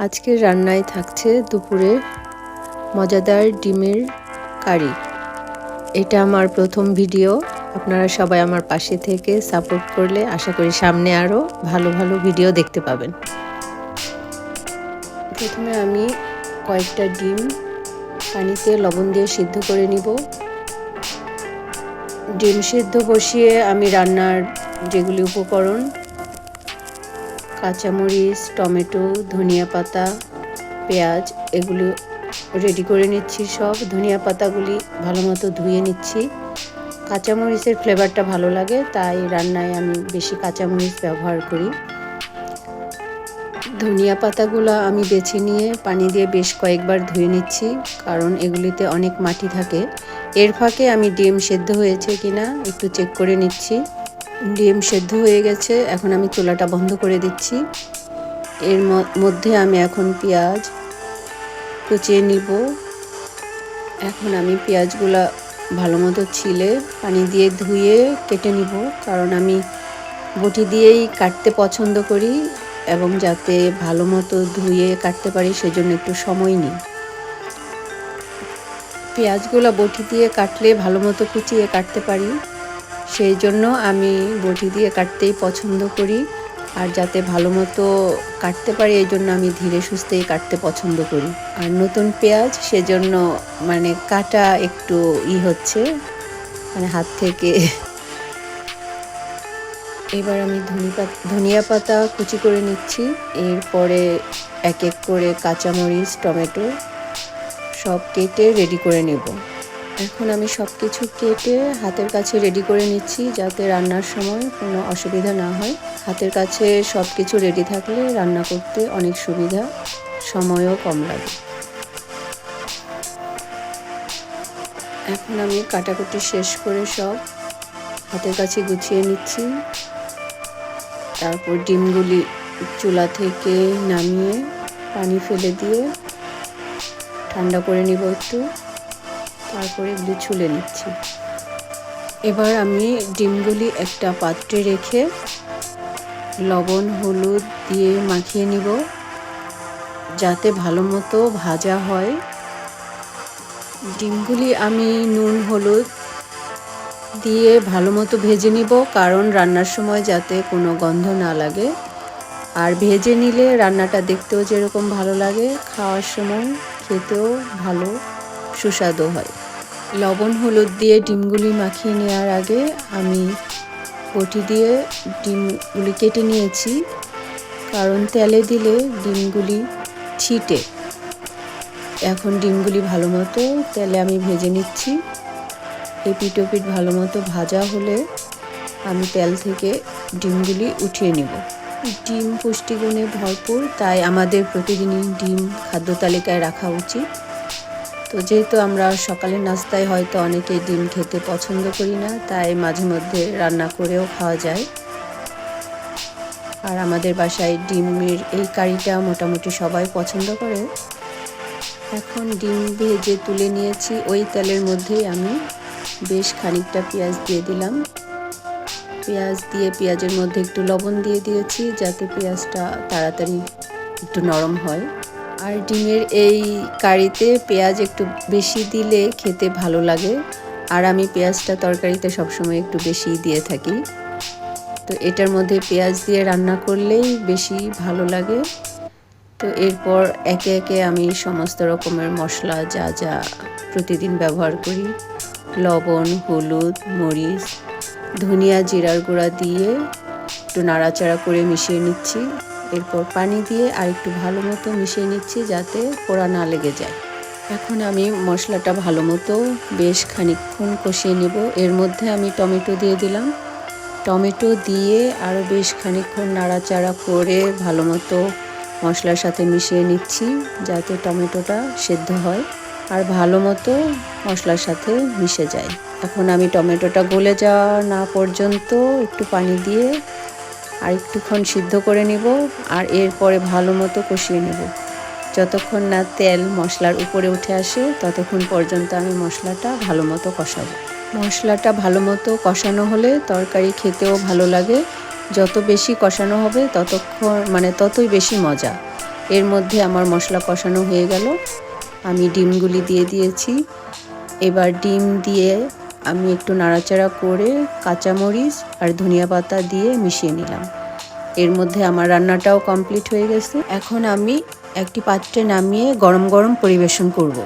আজকের রান্নায় থাকছে দুপুরে মজাদার ডিমের কারি। এটা আমার প্রথম ভিডিও। আপনারা সবাই আমার পাশে থেকে সাপোর্ট করলে আশা করি সামনে আরও ভালো ভালো ভিডিও দেখতে পাবেন। প্রথমে আমি কয়েকটা ডিম পানিতে লবণ দিয়ে সিদ্ধ করে নিব। ডিম সিদ্ধ বসিয়ে আমি রান্নার যেগুলি উপকরণ কাঁচামরিচ, টমেটো, ধনিয়া পাতা, পেঁয়াজ এগুলো রেডি করে নিচ্ছি। সব ধনিয়া পাতাগুলি ভালো মতো ধুয়ে নিচ্ছি। কাঁচামরিচের ফ্লেভারটা ভালো লাগে, তাই রান্নায় আমি বেশি কাঁচামরিচ ব্যবহার করি। ধনিয়া পাতাগুলো আমি বেছে নিয়ে পানি দিয়ে বেশ কয়েকবার ধুয়ে নিচ্ছি, কারণ এগুলিতে অনেক মাটি থাকে। এর ফাঁকে আমি ডিম সেদ্ধ হয়েছে কিনা একটু চেক করে নিচ্ছি। ডিম সেদ্ধ হয়ে গেছে, এখন আমি চুলাটা বন্ধ করে দিচ্ছি। এর মধ্যে আমি এখন পেঁয়াজ কুচিয়ে নিব। এখন আমি পেঁয়াজগুলা ভালো মতো ছিলে পানি দিয়ে ধুয়ে কেটে নিব, কারণ আমি বটি দিয়েই কাটতে পছন্দ করি এবং যাতে ভালো মতো ধুয়ে কাটতে পারি সেজন্য একটু সময় নিই। পেঁয়াজগুলা বটি দিয়ে কাটলে ভালো মতো কুচিয়ে কাটতে পারি, সেই জন্য আমি বটি দিয়ে কাটতেই পছন্দ করি। আর যাতে ভালো মতো কাটতে পারি এই জন্য আমি ধীরে সুস্থেই কাটতে পছন্দ করি। আর নতুন পেঁয়াজ সেজন্য কাটা একটু হচ্ছে হাত থেকে। এবার আমি ধনিয়া পাতা কুচি করে নিচ্ছি। এরপরে এক এক করে কাঁচামরিচ, টমেটো সব কেটে রেডি করে নেব। এখন আমি সব কিছু কেটে হাতের কাছে রেডি করে নিচ্ছি, যাতে রান্নার সময় কোনো অসুবিধা না হয়। হাতের কাছে সব কিছু রেডি থাকলে রান্না করতে অনেক সুবিধা, সময়ও কম লাগে। এখন আমি কাটাকুটি শেষ করে সব হাতের কাছে গুছিয়ে নিচ্ছি। তারপর ডিমগুলি চুলা থেকে নামিয়ে পানি ফেলে দিয়ে ঠান্ডা করে নিব একটু, তারপরে এগুলি ছুলে নিচ্ছি। এবার আমি ডিমগুলি একটা পাত্রে রেখে লবণ হলুদ দিয়ে মাখিয়ে নিব, যাতে ভালো মতো ভাজা হয়। ডিমগুলি আমি নুন হলুদ দিয়ে ভালো মতো ভেজে নিব, কারণ রান্নার সময় যাতে কোনো গন্ধ না লাগে। আর ভেজে নিলে রান্নাটা দেখতেও যেরকম ভালো লাগে, খাওয়ার সময় খেতেও ভালো সুস্বাদু হয়। লবণ হলুদ দিয়ে ডিমগুলি মাখিয়ে নেওয়ার আগে আমি বটি দিয়ে ডিমগুলি কেটে নিয়েছি, কারণ তেলে দিলে ডিমগুলি ছিটে। এখন ডিমগুলি ভালো মতো তেলে আমি ভেজে নিচ্ছি। এপিট ওপিট ভালো মতো ভাজা হলে আমি তেল থেকে ডিমগুলি উঠিয়ে নেব। ডিম পুষ্টিগুণে ভরপুর, তাই আমাদের প্রতিদিনই ডিম খাদ্য তালিকায় রাখা উচিত। তো যেহেতু আমরা সকালের নাস্তায় হয়তো অনেকে ডিম খেতে পছন্দ করি না, তাই মাঝে মধ্যে রান্না করেও খাওয়া যায়। আর আমাদের বাসায় ডিমের এই কারিটা মোটামুটি সবাই পছন্দ করে। এখন ডিম ভেজে তুলে নিয়েছি, ওই তেলের মধ্যেই আমি বেশ খানিকটা পেঁয়াজ দিয়ে দিলাম। পেঁয়াজ দিয়ে পেঁয়াজের মধ্যে একটু লবণ দিয়ে দিয়েছি, যাতে পেঁয়াজটা তাড়াতাড়ি একটু নরম হয়। আর ডিমের এই কারিতে পেঁয়াজ একটু বেশি দিলে খেতে ভালো লাগে, আর আমি পেঁয়াজটা তরকারিতে সবসময় একটু বেশি দিয়ে থাকি। তো এটার মধ্যে পেঁয়াজ দিয়ে রান্না করলেই বেশি ভালো লাগে। তো এরপর একে একে আমি সমস্ত রকমের মশলা যা যা প্রতিদিন ব্যবহার করি, লবণ হলুদ মরিচ ধনিয়া জিরার গুঁড়া দিয়ে একটু নাড়াচাড়া করে মিশিয়ে নিচ্ছি। এরপর পানি দিয়ে আর একটু ভালো মতো মিশিয়ে নিচ্ছি, যাতে পোড়া না লেগে যায়। এখন আমি মশলাটা ভালো মতো বেশ খানিকক্ষণ কষিয়ে নেব। এর মধ্যে আমি টমেটো দিয়ে দিলাম। টমেটো দিয়ে আরও বেশ খানিকক্ষণ নাড়াচাড়া করে ভালো মতো মশলার সাথে মিশিয়ে নিচ্ছি, যাতে টমেটোটা সেদ্ধ হয় আর ভালো মতো মশলার সাথে মিশে যায়। এখন আমি টমেটোটা গলে যাওয়া না পর্যন্ত একটু পানি দিয়ে আর একটুক্ষণ সিদ্ধ করে নেব, আর এরপরে ভালো মতো কষিয়ে নেব। যতক্ষণ না তেল মশলার উপরে উঠে আসে ততক্ষণ পর্যন্ত আমি মশলাটা ভালো মতো কষাবো। মশলাটা ভালো মতো কষানো হলে তরকারি খেতেও ভালো লাগে। যত বেশি কষানো হবে ততই বেশি মজা। এর মধ্যে আমার মশলা কষানো হয়ে গেল, আমি ডিমগুলি দিয়ে দিয়েছি। এবার ডিম দিয়ে আমি একটু নাড়াচাড়া করে কাঁচামরিচ আর ধনিয়া পাতা দিয়ে মিশিয়ে নিলাম। এর মধ্যে আমার রান্নাটাও কমপ্লিট হয়ে গেছে। এখন আমি একটি পাত্রে নামিয়ে গরম গরম পরিবেশন করব।